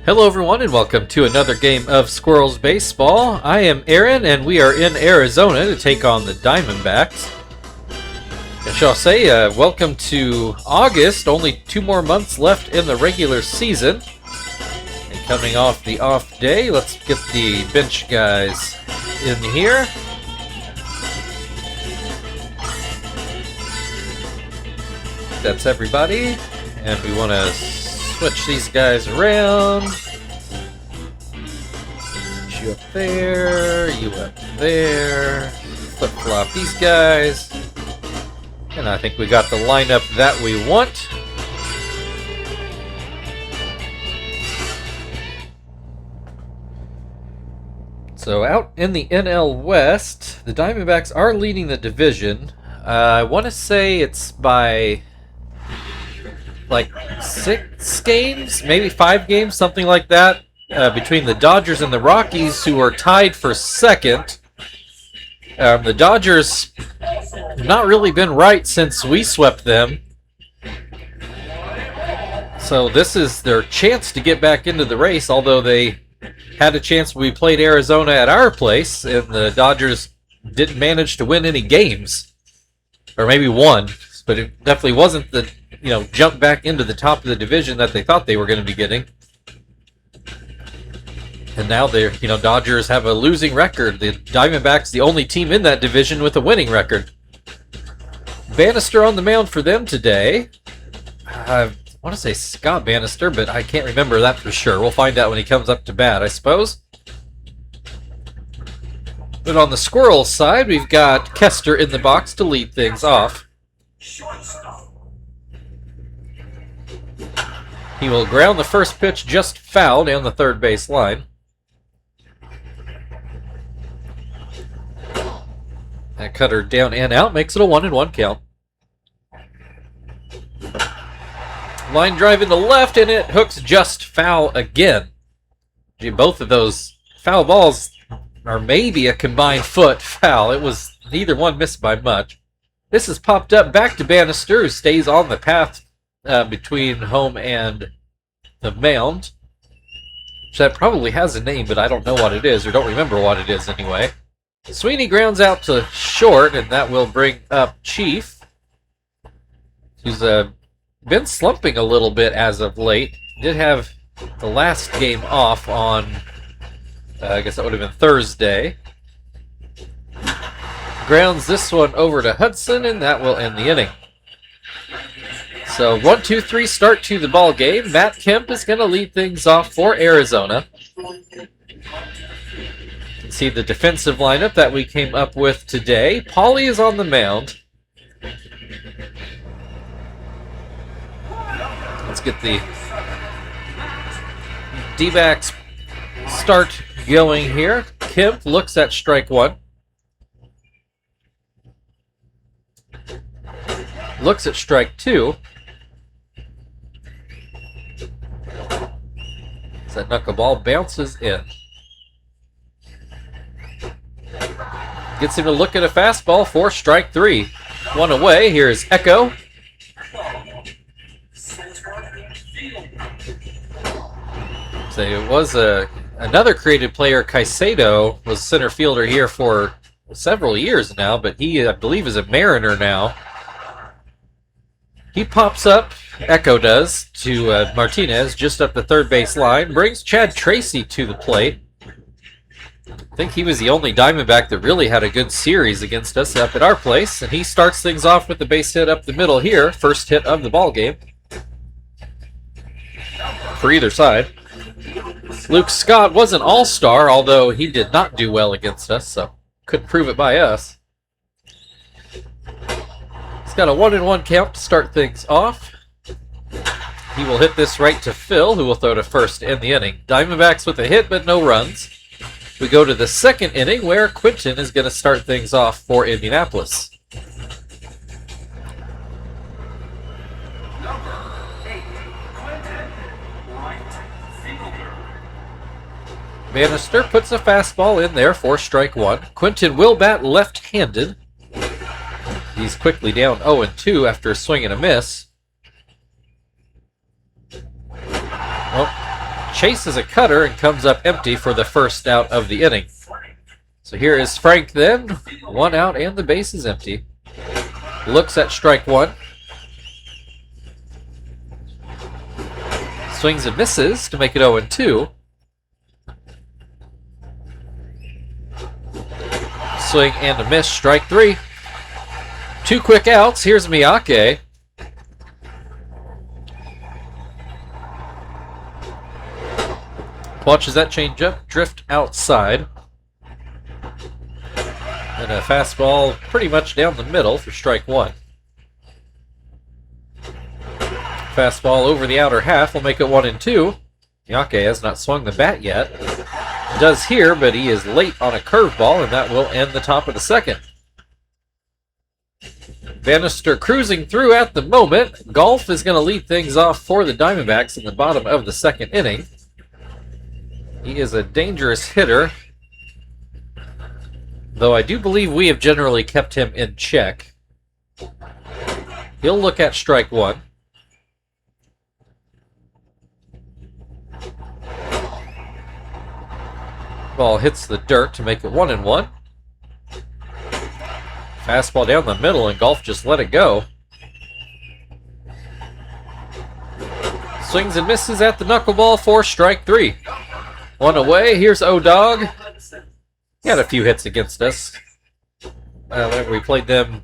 Hello everyone and welcome to another game of Squirrels Baseball. I am Aaron and we are in Arizona to take on the Diamondbacks. I shall say welcome to August, only 2 more months left in the regular season. And coming off the off day, let's get the bench guys in here. That's everybody, and we want to switch these guys around. You up there, you up there. Flip-flop these guys. And I think we got the lineup that we want. So out in the NL West, the Diamondbacks are leading the division. I want to say it's by like 6 games, maybe 5 games, something like that, between the Dodgers and the Rockies, who are tied for second. The Dodgers have not really been right since we swept them. So this is their chance to get back into the race, although they had a chance when we played Arizona at our place, and the Dodgers didn't manage to win any games. Or maybe one, but it definitely wasn't the jump back into the top of the division that they thought they were going to be getting. And now they're, Dodgers have a losing record. The Diamondbacks, the only team in that division with a winning record. Bannister on the mound for them today. I want to say Scott Bannister, but I can't remember that for sure. We'll find out when he comes up to bat, I suppose. But on the Squirrels side, we've got Kester in the box to lead things off. He will ground the first pitch just foul down the third base line. That cutter down and out makes it a 1-1 count. Line drive into left, and it hooks just foul again. Gee, both of those foul balls are maybe a combined foot foul. It was neither one missed by much. This is popped up back to Bannister, who stays on the path between home and the mound. Which that probably has a name, but I don't know what it is, or don't remember what it is anyway. Sweeney grounds out to short, and that will bring up Chief, who's been slumping a little bit as of late. Did have the last game off on, I guess that would have been Thursday. Grounds this one over to Hudson, and that will end the inning. So 1-2-3 start to the ball game. Matt Kemp is going to lead things off for Arizona. You can see the defensive lineup that we came up with today. Paulie is on the mound. Let's get the D-backs start going here. Kemp looks at strike one. Looks at strike two. That knuckleball bounces in. Gets him to look at a fastball for strike 3. One away. Here's Echo. So it was another created player. Caicedo was center fielder here for several years now, but he, I believe, is a Mariner now. He pops up, Echo does, to Martinez just up the third base line. Brings Chad Tracy to the plate. I think he was the only Diamondback that really had a good series against us up at our place. And he starts things off with the base hit up the middle here. First hit of the ball game for either side. Luke Scott was an all-star, although he did not do well against us, so couldn't prove it by us. Got a 1-1 count to start things off. He will hit this right to Phil, who will throw to first in the inning. Diamondbacks with a hit, but no runs. We go to the second inning, where Quinton is going to start things off for Indianapolis. Bannister puts a fastball in there for strike one. Quinton will bat left-handed. He's quickly down 0-2 after a swing and a miss. Well, chases a cutter and comes up empty for the first out of the inning. So here is Frank then. 1 out and the base is empty. Looks at strike 1. Swings and misses to make it 0-2. Swing and a miss, strike 3. 2 quick outs. Here's Miyake. Watches that changeup drift outside. And a fastball pretty much down the middle for strike 1. Fastball over the outer half will make it 1-2. Miyake has not swung the bat yet. Does here, but he is late on a curveball, and that will end the top of the second. Bannister cruising through at the moment. Golf is going to lead things off for the Diamondbacks in the bottom of the second inning. He is a dangerous hitter, though I do believe we have generally kept him in check. He'll look at strike 1. Ball hits the dirt to make it 1-1. Fastball down the middle, and Golf just let it go. Swings and misses at the knuckleball for strike 3. 1 away. Here's O-Dog. He had a few hits against us. Whenever we played them,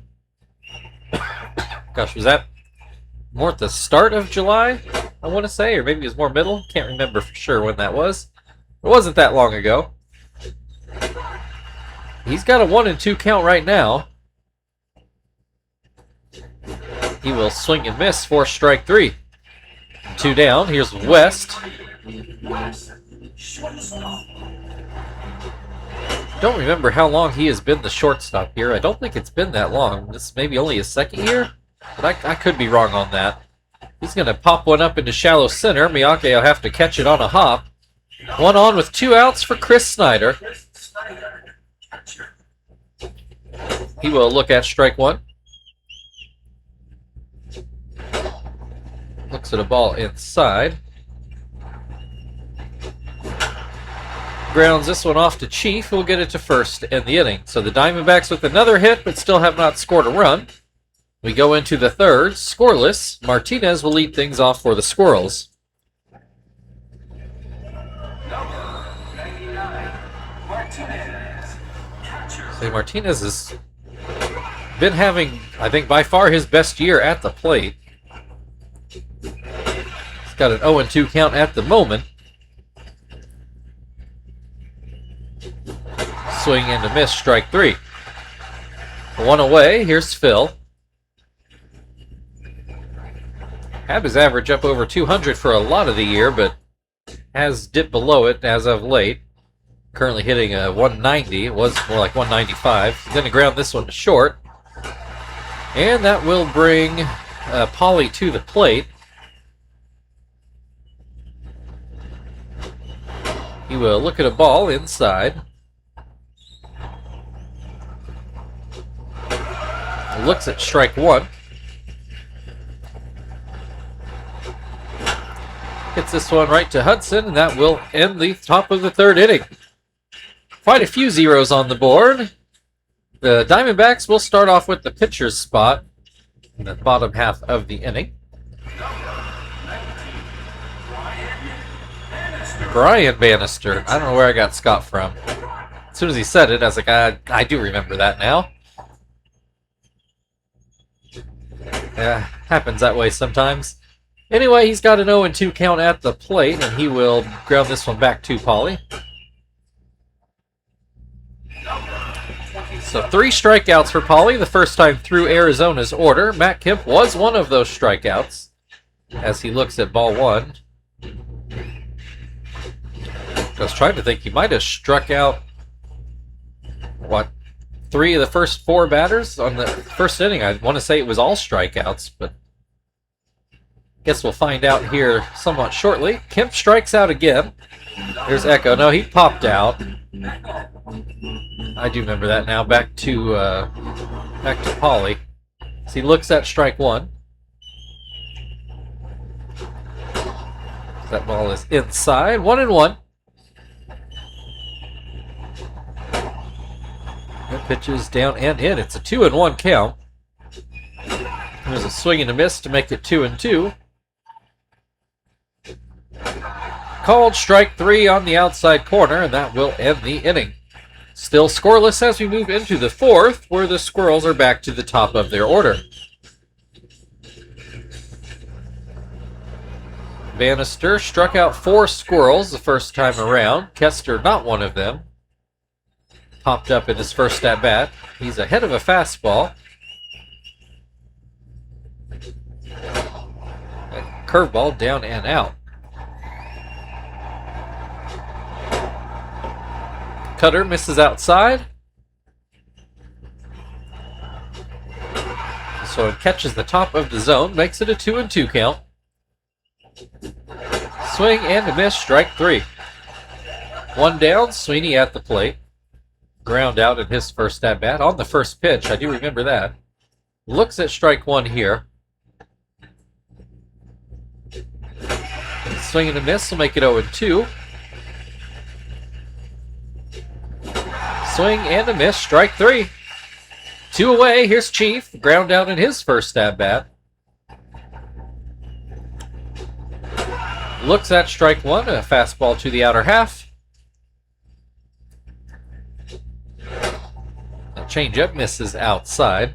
gosh, was that more at the start of July, I want to say, or maybe it was more middle? Can't remember for sure when that was. It wasn't that long ago. He's got a 1-2 count right now. He will swing and miss for strike 3. 2 down. Here's West. Don't remember how long he has been the shortstop here. I don't think it's been that long. This may be only his second year, but I could be wrong on that. He's going to pop one up into shallow center. Miyake will have to catch it on a hop. 1 on with 2 outs for Chris Snyder. He will look at strike 1. Looks at a ball inside. Grounds this one off to Chief, who will get it to first in the inning. So the Diamondbacks with another hit, but still have not scored a run. We go into the third, scoreless. Martinez will lead things off for the Squirrels. So Martinez has been having, I think, by far his best year at the plate. He's got an 0-2 count at the moment. Swing and a miss, strike 3. 1 away, here's Phil. Had his average up over 200 for a lot of the year, but has dipped below it as of late. Currently hitting a 190. It was more like 195. He's going to ground this one to short. And that will bring Pauly to the plate. He will look at a ball inside. Looks at strike 1. Hits this one right to Hudson, and that will end the top of the third inning. Quite a few zeros on the board. The Diamondbacks will start off with the pitcher's spot in the bottom half of the inning. Brian Bannister. I don't know where I got Scott from. As soon as he said it, I was like, I do remember that now. Yeah, happens that way sometimes. Anyway, he's got an 0-2 count at the plate, and he will ground this one back to Pauly. So 3 strikeouts for Pauly, the first time through Arizona's order. Matt Kemp was one of those strikeouts as he looks at ball 1. I was trying to think, he might have struck out, 3 of the first 4 batters on the first inning. I want to say it was all strikeouts, but guess we'll find out here somewhat shortly. Kemp strikes out again. There's Echo. No, he popped out. I do remember that now. Back to Pauly. So he looks at strike 1. That ball is inside. 1-1. That pitch is down and in. It's a 2-1 count. There's a swing and a miss to make it 2-2. Called strike 3 on the outside corner, and that will end the inning. Still scoreless as we move into the fourth, where the Squirrels are back to the top of their order. Bannister struck out 4 Squirrels the first time around. Kester, not one of them, popped up in his first at-bat. He's ahead of a fastball. That curveball down and out. Cutter misses outside. So it catches the top of the zone, makes it a 2-2 count. Swing and a miss, strike 3. 1 down, Sweeney at the plate. Ground out in his first at-bat on the first pitch. I do remember that. Looks at strike 1 here. Swing and a miss will make it 0-2. Swing and a miss, strike 3. 2 away, here's Chief. Ground out in his first at-bat. Looks at strike 1, a fastball to the outer half. A changeup misses outside.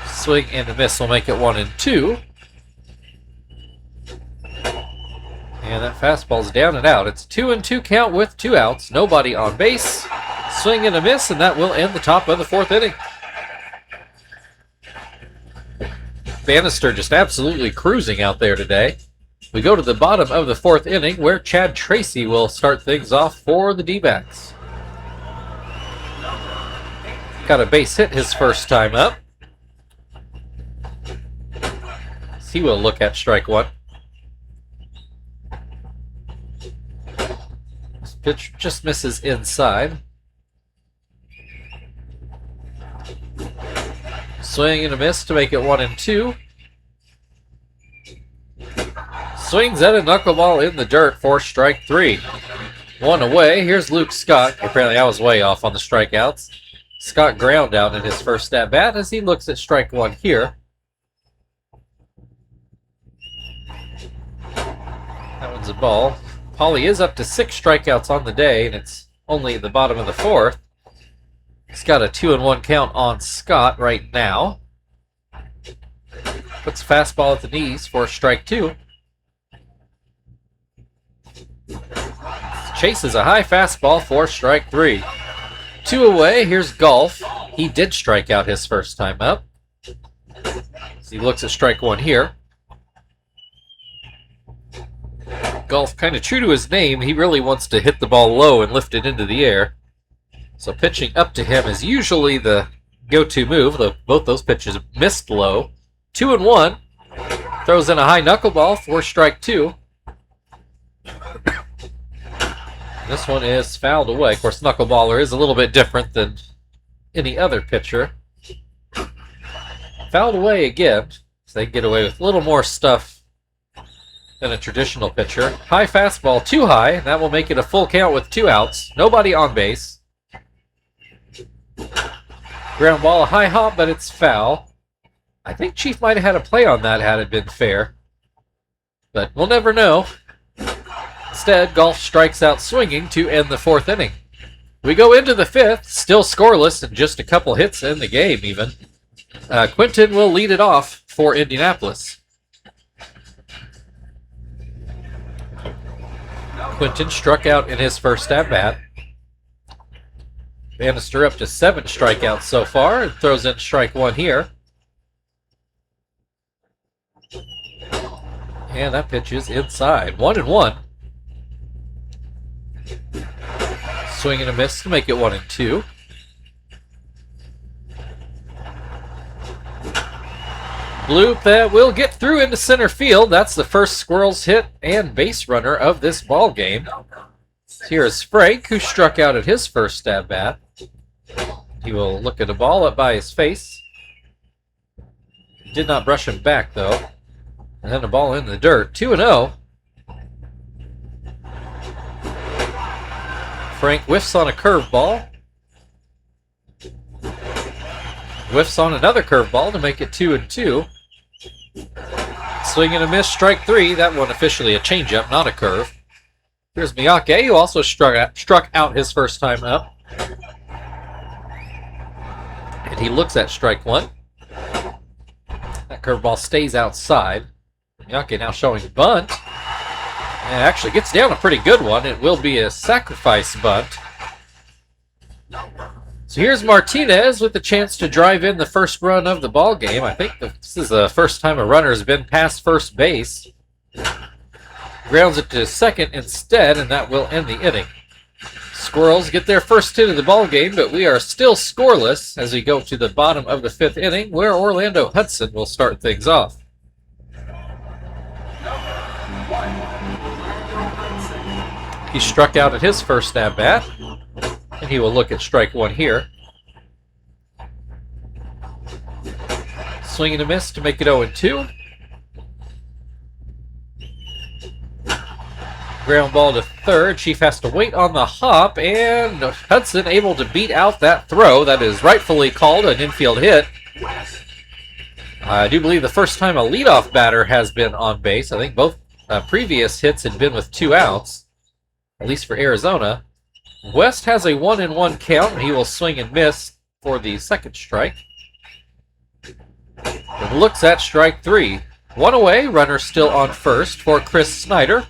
Swing and a miss will make it 1-2. And that fastball's down and out. It's a 2-2 count with 2 outs. Nobody on base. Swing and a miss, and that will end the top of the 4th inning. Bannister just absolutely cruising out there today. We go to the bottom of the 4th inning, where Chad Tracy will start things off for the D-backs. Got a base hit his first time up. He will look at strike 1. This pitch just misses inside. Swing and a miss to make it 1-2. Swings at a knuckleball in the dirt for strike 3. 1 away. Here's Luke Scott. Apparently I was way off on the strikeouts. Scott ground out in his first at-bat as he looks at strike 1 here. That one's a ball. Paulie is up to 6 strikeouts on the day, and it's only the bottom of the 4th. He's got a 2-1 count on Scott right now. Puts fastball at the knees for strike 2. Chases a high fastball for strike 3. 2 away, here's Golf. He did strike out his first time up. So he looks at strike 1 here. Golf, kind of true to his name, he really wants to hit the ball low and lift it into the air. So pitching up to him is usually the go-to move, though both those pitches missed low. 2-1. Throws in a high knuckleball for strike 2. This one is fouled away. Of course, knuckleballer is a little bit different than any other pitcher. Fouled away again, so they get away with a little more stuff than a traditional pitcher. High fastball, too high, and that will make it a full count with 2 outs. Nobody on base. Ground ball, a high hop, but it's foul. I think Chief might have had a play on that had it been fair. But we'll never know. Instead, Golf strikes out swinging to end the 4th inning. We go into the 5th, still scoreless, and just a couple hits in the game even. Quinton will lead it off for Indianapolis. Quinton struck out in his first at-bat. Bannister up to 7 strikeouts so far and throws in strike 1 here. And that pitch is inside. 1-1. Swing and a miss to make it 1-2. Bloop that will get through into center field. That's the first Squirrels hit and base runner of this ball game. Here's Frank, who struck out at his first at-bat. He will look at a ball up by his face. Did not brush him back, though. And then a ball in the dirt. 2-0. Frank whiffs on a curveball. Whiffs on another curveball to make it 2-2. Swing and a miss, strike 3. That one officially a changeup, not a curve. Here's Miyake, who also struck out his first time up. And he looks at strike 1. That curveball stays outside. Miyake now showing bunt. And actually gets down a pretty good one. It will be a sacrifice bunt. So here's Martinez with the chance to drive in the first run of the ball game. I think this is the first time a runner has been past first base. Grounds it to second instead, and that will end the inning. Squirrels get their first hit of the ball game, but we are still scoreless as we go to the bottom of the 5th inning, where Orlando Hudson will start things off. He struck out at his first at-bat. And he will look at strike 1 here. Swing and a miss to make it 0-2. Ground ball to third. Chief has to wait on the hop, and Hudson able to beat out that throw. That is rightfully called an infield hit. I do believe the first time a leadoff batter has been on base. I think both previous hits had been with 2 outs, at least for Arizona. West has a 1-1 count, and he will swing and miss for the second strike. And looks at strike 3. 1 away, runner still on first for Chris Snyder.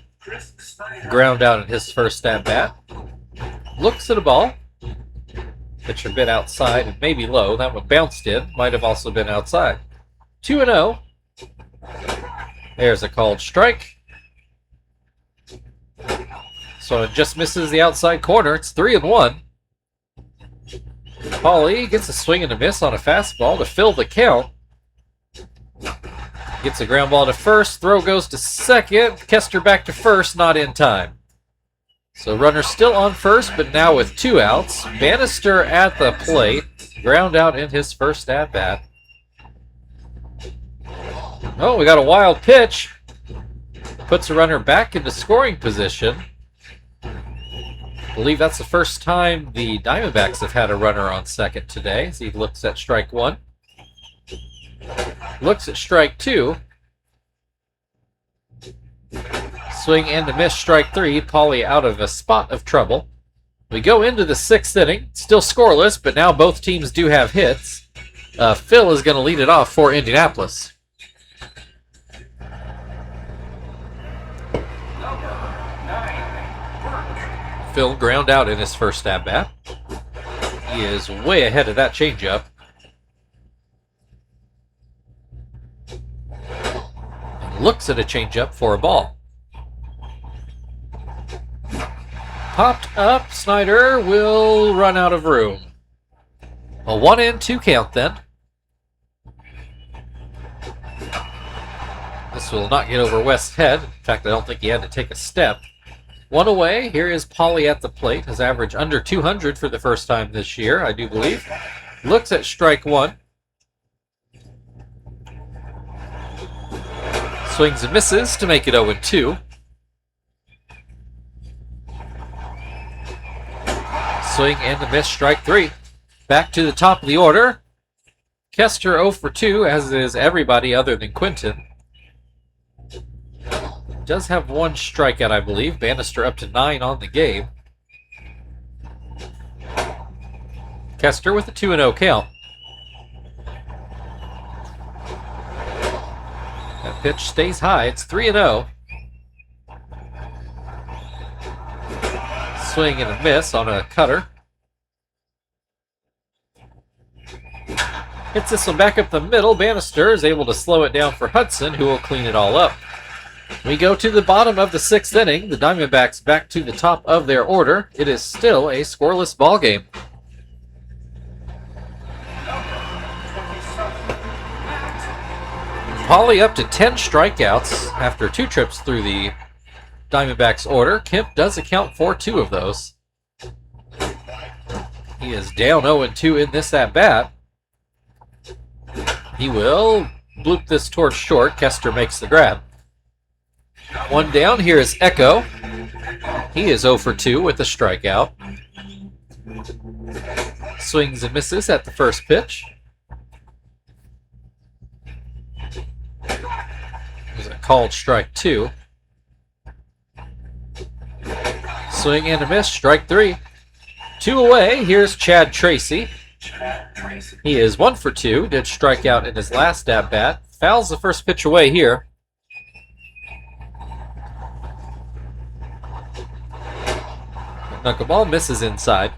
Ground out in his first at-bat. Looks at a ball. Pitch a bit outside and maybe low. That one bounced in. Might have also been outside. 2-0. There's a called strike. So it just misses the outside corner. It's 3-1. Pauly gets a swing and a miss on a fastball to fill the count. Gets a ground ball to first. Throw goes to second. Kester back to first. Not in time. So runner still on first, but now with 2 outs. Bannister at the plate. Ground out in his first at-bat. Oh, we got a wild pitch. Puts a runner back into scoring position. I believe that's the first time the Diamondbacks have had a runner on second today. As he looks at strike 1. Looks at strike 2. Swing and a miss, strike 3. Pauly out of a spot of trouble. We go into the 6th inning. Still scoreless, but now both teams do have hits. Phil is going to lead it off for Indianapolis. Phil ground out in his first at-bat. He is way ahead of that changeup. And looks at a changeup for a ball. Popped up. Snyder will run out of room. A 1-2 count then. This will not get over West's head. In fact, I don't think he had to take a step. 1 away. Here is Pauly at the plate. His average under 200 for the first time this year, I do believe. Looks at strike 1. Swings and misses to make it 0-2. Swing and a miss, strike 3. Back to the top of the order. Kester 0 for 2, as is everybody other than Quinton. Does have 1 strikeout, I believe. Bannister up to 9 on the game. Kester with a 2-0 count. That pitch stays high. It's 3-0. Swing and a miss on a cutter. Hits this one back up the middle. Bannister is able to slow it down for Hudson, who will clean it all up. We go to the bottom of the 6th inning. The Diamondbacks back to the top of their order. It is still a scoreless ball game. Pauly up to 10 strikeouts after 2 trips through the Diamondbacks order. Kemp does account for 2 of those. He is down 0-2 in this at-bat. He will bloop this towards short. Kester makes the grab. One down. Here is Echo. He is 0 for 2 with a strikeout. Swings and misses at the first pitch. There's a called strike 2. Swing and a miss, strike 3. 2 away. Here's Chad Tracy. He is 1 for 2. Did strike out in his last at-bat. Fouls the first pitch away here. Knuckleball misses inside.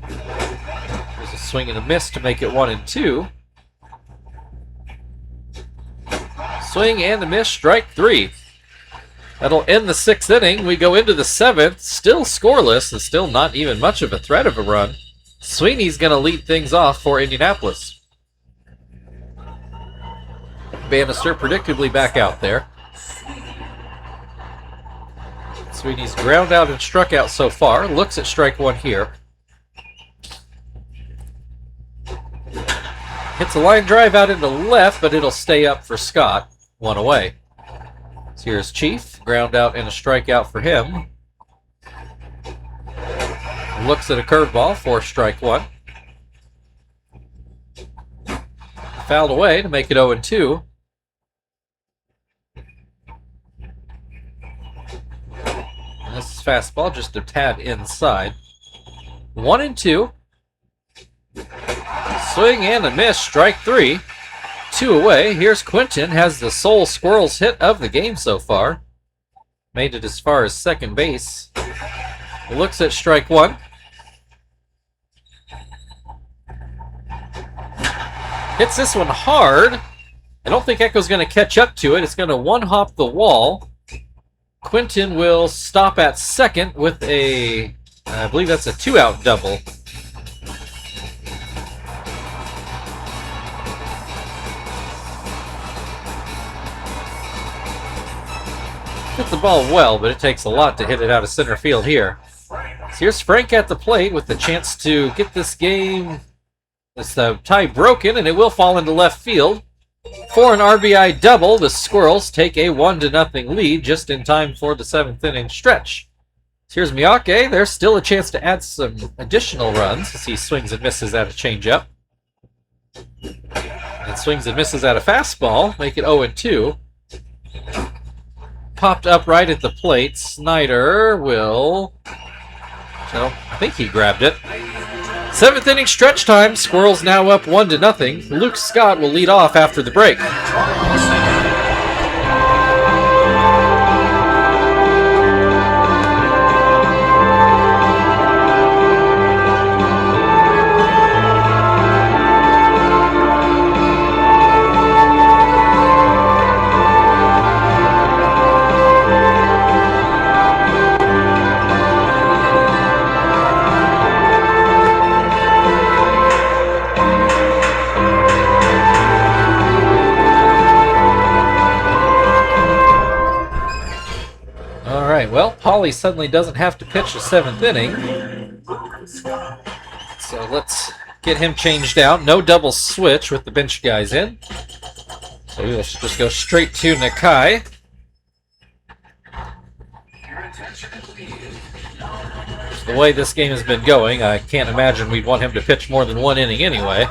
There's a swing and a miss to make it 1-2. Swing and a miss, strike 3. That'll end the 6th inning. We go into the 7th, still scoreless and still not even much of a threat of a run. Sweeney's going to lead things off for Indianapolis. Bannister predictably back out there. Sweeney's ground out and struck out so far. Looks at strike 1 here. Hits a line drive out into left, but it'll stay up for Scott. 1 away. So here's Chief. Ground out and a strikeout for him. Looks at a curveball for strike 1. Fouled away to make it 0-2. This is fastball just a tad inside. 1-2. Swing and a miss, strike 3. 2 away. Here's Quinton. Has the sole Squirrels hit of the game so far. Made it as far as second base. Looks at strike 1. Hits this one hard. I don't think Echo's going to catch up to it. It's going to one-hop the wall. Quinton will stop at second with a, I believe that's a 2-out double. Hits the ball well, but it takes a lot to hit it out of center field here. So here's Frank at the plate with the chance to get this game, this tie broken, and it will fall into left field. For an RBI double, the Squirrels take a 1-0 lead just in time for the 7th inning stretch. So here's Miyake. There's still a chance to add some additional runs as he swings and misses at a changeup. And swings and misses at a fastball, make it 0-2. Popped up right at the plate. Snyder will... So, I think he grabbed it. 7th inning stretch time. Squirrels now up 1-0. Luke Scott will lead off after the break. Well, Pauly suddenly doesn't have to pitch the 7th inning. So let's get him changed out. No double switch with the bench guys in. So we'll just go straight to Nakai. The way this game has been going, I can't imagine we'd want him to pitch more than 1 inning anyway.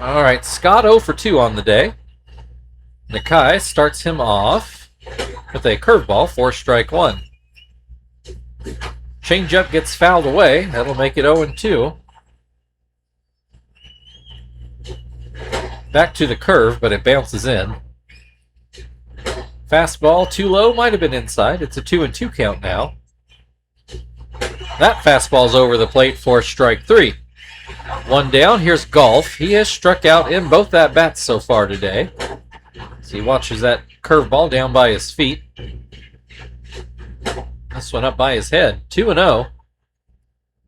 All right, Scott 0 for 2 on the day. Nakai starts him off with a curveball for strike 1. Changeup gets fouled away. That'll make it 0-2. Back to the curve, but it bounces in. Fastball too low, might have been inside. It's a 2-2 count now. That fastball's over the plate for strike 3. 1 down. Here's Golf. He has struck out in both at-bats so far today. So he watches that curveball down by his feet. This one up by his head. 2-0.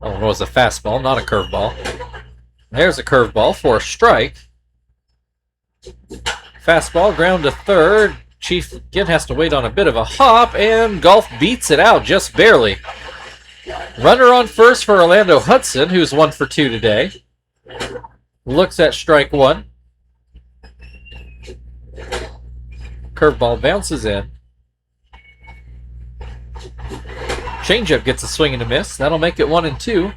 Oh, it was a fastball, not a curveball. There's a curveball for a strike. Fastball, ground to third. Chief again has to wait on a bit of a hop, and Golf beats it out just barely. Runner on first for Orlando Hudson, who's 1 for 2 today. Looks at strike one. Curveball bounces in. Changeup gets a swing and a miss. That'll make it 1-2.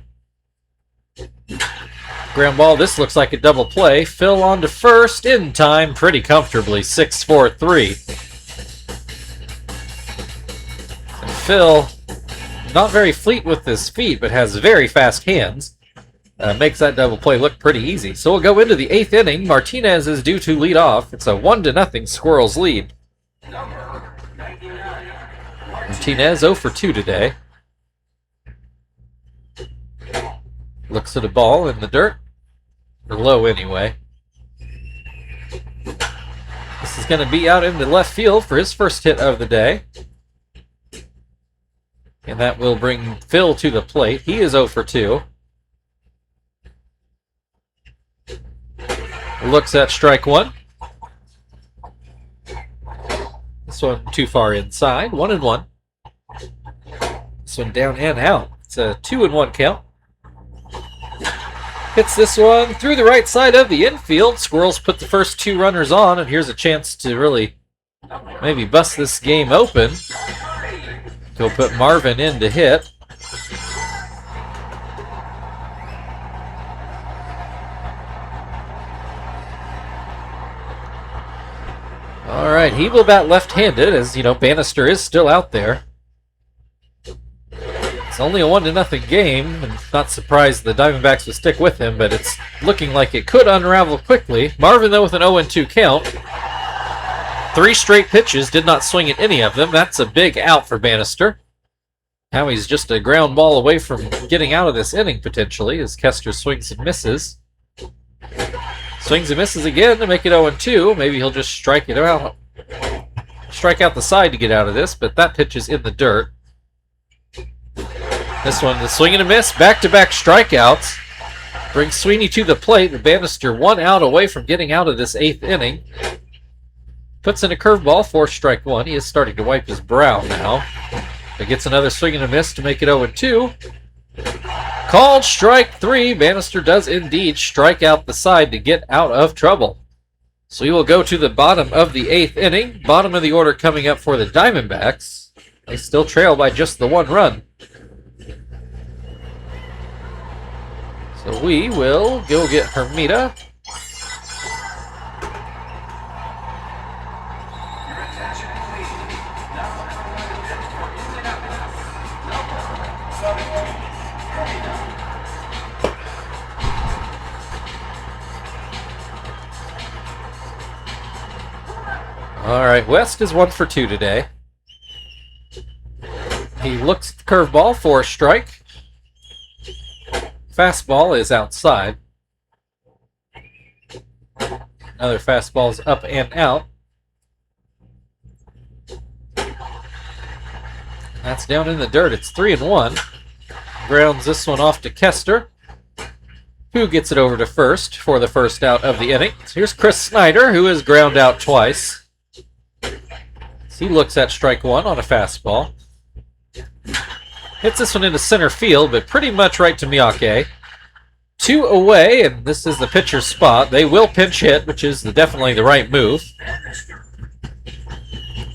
Ground ball. This looks like a double play. Phil on to first in time pretty comfortably. 6-4-3. And Phil, not very fleet with his feet, but has very fast hands. Makes that double play look pretty easy. So we'll go into the 8th inning. Martinez is due to lead off. It's a 1-0 Squirrels lead. Martinez 0 for 2 today. Looks at a ball in the dirt. Or low anyway. This is going to be out into left field for his first hit of the day. And that will bring Phil to the plate. He is 0 for 2. Looks at strike one. This one too far inside. 1-1. This one down and out. It's a 2-1 count. Hits this one through the right side of the infield. Squirrels put the first 2 runners on, and here's a chance to really maybe bust this game open. Go put Marvin in to hit. All right, he will bat left-handed, as you know, Bannister is still out there. It's only a 1-0 game, and not surprised the Diamondbacks would stick with him, but it's looking like it could unravel quickly. Marvin, though, with an 0-2 count. 3 straight pitches, did not swing at any of them. That's a big out for Bannister. Now he's just a ground ball away from getting out of this inning, potentially, as Kester swings and misses. Swings and misses again to make it 0-2. Maybe he'll just strike it out. Strike out the side to get out of this, but that pitch is in the dirt. This one, the swing and a miss. Back-to-back strikeouts. Brings Sweeney to the plate. The Bannister 1 out away from getting out of this 8th inning. Puts in a curveball for strike one. He is starting to wipe his brow now. But gets another swing and a miss to make it 0-2. Called strike 3. Bannister does indeed strike out the side to get out of trouble. So we will go to the bottom of the 8th inning. Bottom of the order coming up for the Diamondbacks. They still trail by just the 1 run. So we will go get Hermida. All right, West is 1 for 2 today. He looks at the curveball for a strike. Fastball is outside. Another fastball is up and out. That's down in the dirt. It's 3-1. Grounds this one off to Kester, who gets it over to first for the first out of the inning. So here's Chris Snyder, who is ground out twice. He looks at strike one on a fastball. Hits this one into center field, but pretty much right to Miyake. 2 away, and this is the pitcher's spot. They will pinch hit, which is definitely the right move.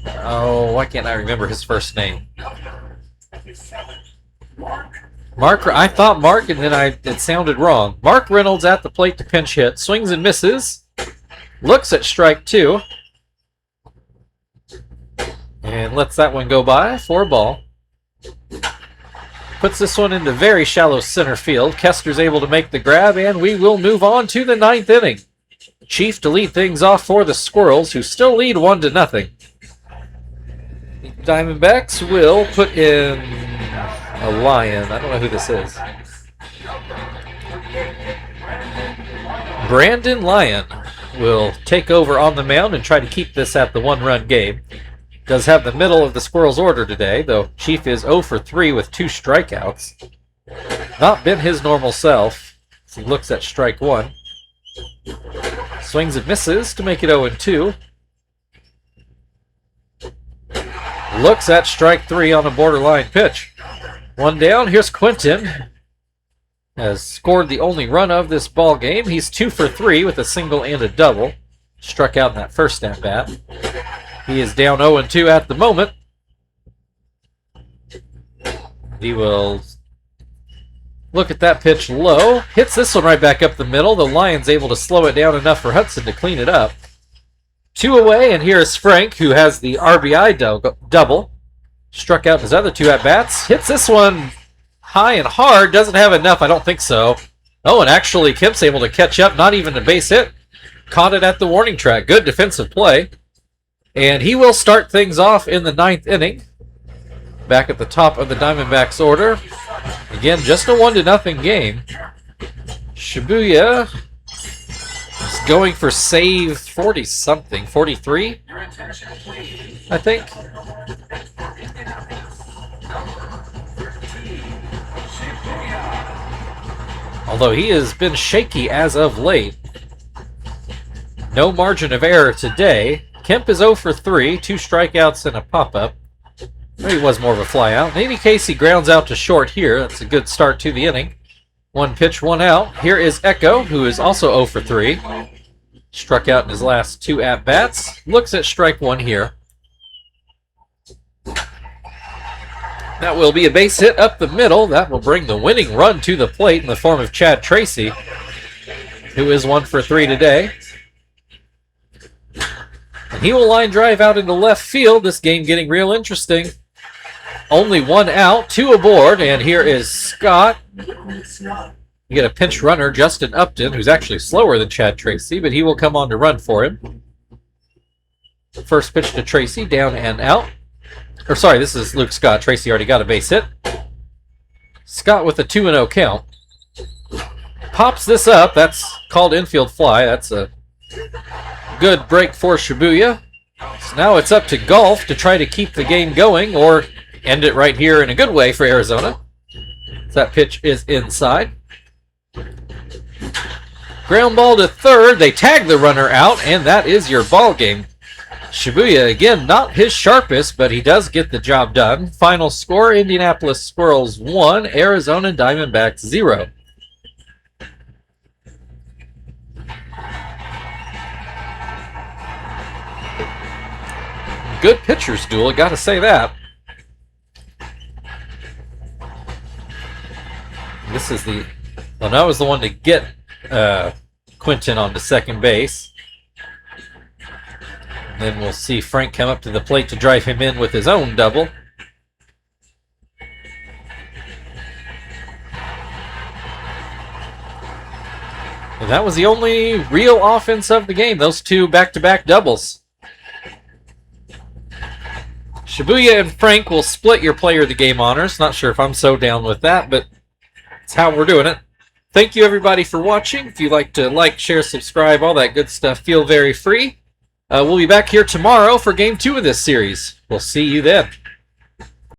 Oh, why can't I remember his first name? Mark, I thought Mark, and then it sounded wrong. Mark Reynolds at the plate to pinch hit. Swings and misses. Looks at strike 2. And lets that one go by for a ball. Puts this one into very shallow center field. Kester's able to make the grab, and we will move on to the 9th inning. Chief to lead things off for the Squirrels, who still lead 1-0. The Diamondbacks will put in a Lion. I don't know who this is. Brandon Lyon will take over on the mound and try to keep this at the 1-run game. Does have the middle of the Squirrels order today, though Chief is 0 for 3 with 2 strikeouts. Not been his normal self. He looks at strike 1. Swings and misses to make it 0-2. Looks at strike 3 on a borderline pitch. 1 down. Here's Quinton. Has scored the only run of this ball game. He's 2 for 3 with a single and a double. Struck out in that first at bat. He is down 0-2 at the moment. He will look at that pitch low. Hits this one right back up the middle. The Lions able to slow it down enough for Hudson to clean it up. 2 away, and here is Frank, who has the RBI double. Struck out his other 2 at-bats. Hits this one high and hard. Doesn't have enough. I don't think so. Oh, and actually Kemp's able to catch up. Not even a base hit. Caught it at the warning track. Good defensive play. And he will start things off in the 9th inning. Back at the top of the Diamondbacks order. Again, just a 1-0 game. Shibuya is going for save 40-something. 43, I think. Although he has been shaky as of late. No margin of error today. Kemp is 0 for 3, 2 strikeouts and a pop-up. Maybe it was more of a fly-out. In any case, he grounds out to short here. That's a good start to the inning. 1 pitch, 1 out. Here is Echo, who is also 0 for 3. Struck out in his last 2 at-bats. Looks at strike 1 here. That will be a base hit up the middle. That will bring the winning run to the plate in the form of Chad Tracy, who is 1 for 3 today. And he will line drive out into left field. This game getting real interesting. Only 1 out, 2 aboard, and here is Scott. You get a pinch runner, Justin Upton, who's actually slower than Chad Tracy, but he will come on to run for him. First pitch to Tracy, down and out. Or sorry, this is Luke Scott. Tracy already got a base hit. Scott with a 2-0 count. Pops this up. That's called infield fly. That's a good break for Shibuya. So now it's up to Golf to try to keep the game going or end it right here in a good way for Arizona. That pitch is inside. Ground ball to third. They tag the runner out, and that is your ball game. Shibuya, again, not his sharpest, but he does get the job done. Final score, Indianapolis Squirrels 1, Arizona Diamondbacks 0. Good pitcher's duel, gotta say that. This is the... Well, that was the one to get Quinton onto second base. Then we'll see Frank come up to the plate to drive him in with his own double. And that was the only real offense of the game, those 2 back-to-back doubles. Shibuya and Frank will split your player of the game honors. Not sure if I'm so down with that, but it's how we're doing it. Thank you, everybody, for watching. If you'd like to like, share, subscribe, all that good stuff, feel very free. We'll be back here tomorrow for Game 2 of this series. We'll see you then.